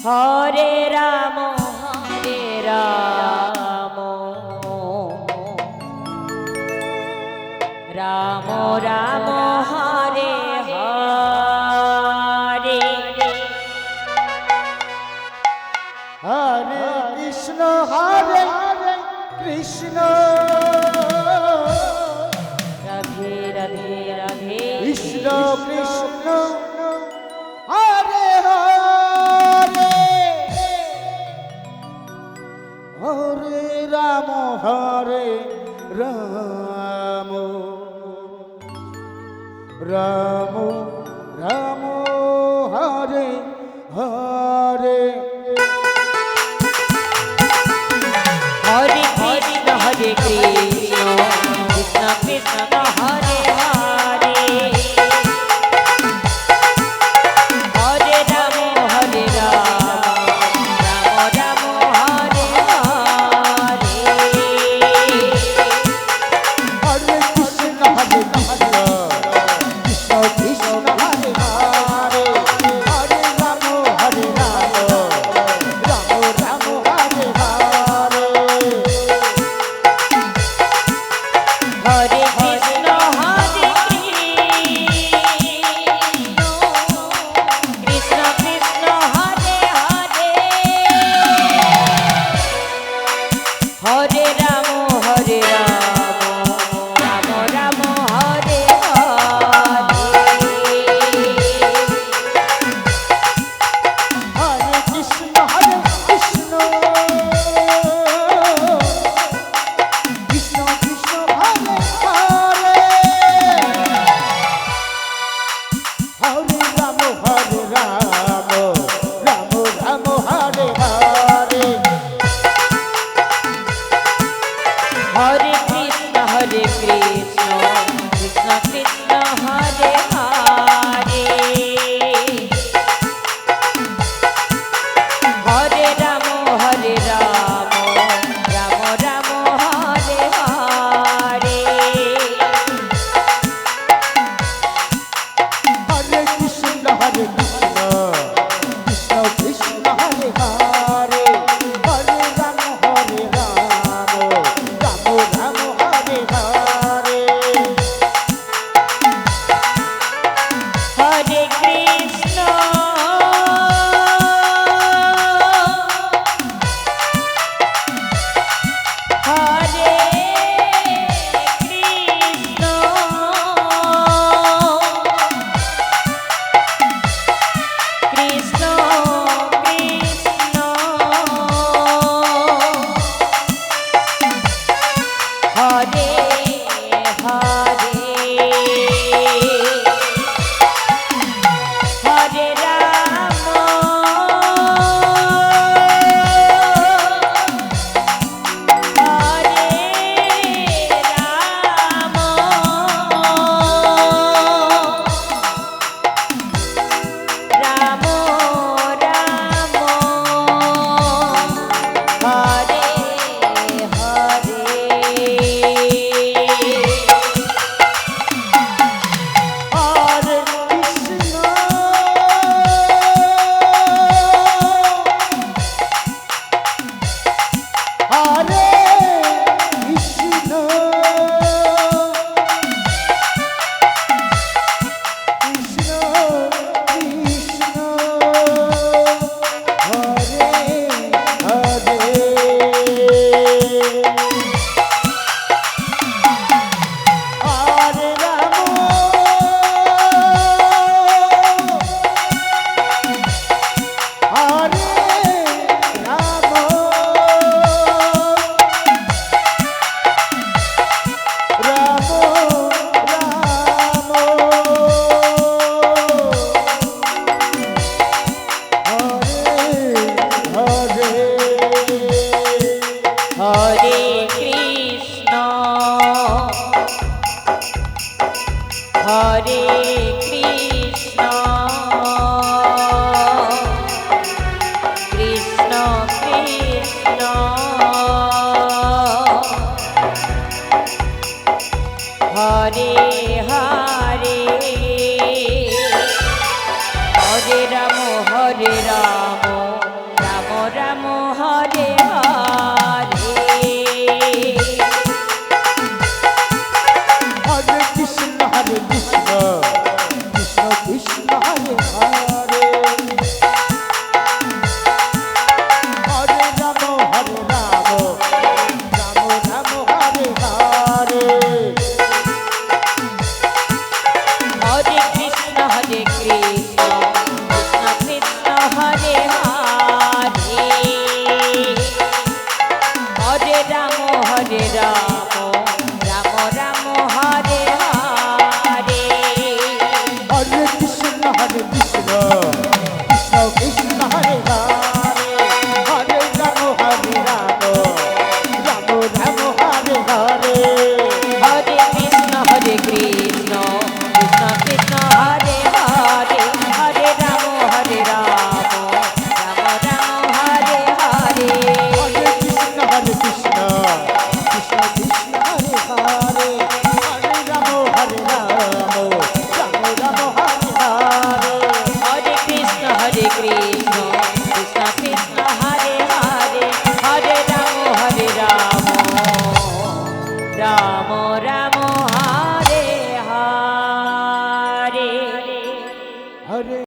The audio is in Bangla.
হরে রাম হরে রাম রাম রাম হরে হরে হরে কৃষ্ণ হরে কৃষ্ণ রাধে রাধে রাধে কৃষ্ণ কৃষ্ণ হরে হরে হরে রাম হরে রাম রাম রাম হরে হরে হরে কৃষ্ণ হরে কৃষ্ণ কৃষ্ণ কৃষ্ণ হরে হরে হরে রাম হরে রাম রাম রাম হরে হরে হরে কৃষ্ণ হরে কৃষ্ণ কৃষ্ণ কৃষ্ণ হরে হরে হরে রাম হরে রাম রাম রাম হরে হরে হরে কৃষ্ণ হরে কৃষ্ণ কৃষ্ণ হরে হরে হরে রাম হরে রাম রাম রাম হরে হরে হরে কৃষ্ণ হরে কৃষ্ণ কৃষ্ণ কৃষ্ণ হরে হরে হরে রাম হরে রাম রাম রাম হরে হরে হরে কৃষ্ণ হরে কৃষ্ণ কৃষ্ণ কৃষ্ণ হরে হরে হরে রাম হরে রাম রাম রাম হরে হরে হরে কৃষ্ণ হরে কৃষ্ণ কৃষ্ণ কৃষ্ণ হরে হরে হরে রাম হরে রাম রাম রাম হরে হরে হরে কৃষ্ণ হরে কৃষ্ণ কৃষ্ণ কৃষ্ণ হরে হরে হরে রাম হরে রাম রাম রাম হরে হরে হরে কৃষ্ণ হরে কৃষ্ণ কৃষ্ণ কৃষ্ণ হরে হরে হরে রাম হরে রাম রাম রাম হরে হরে হরে কৃষ্ণ হরে কৃষ্ণ কৃষ্ণ কৃষ্ণ হরে হরে হরে রাম হরে হরে কৃষ্ণ কৃষ্ণ কৃষ্ণ হরে হরে হরে রাম রাম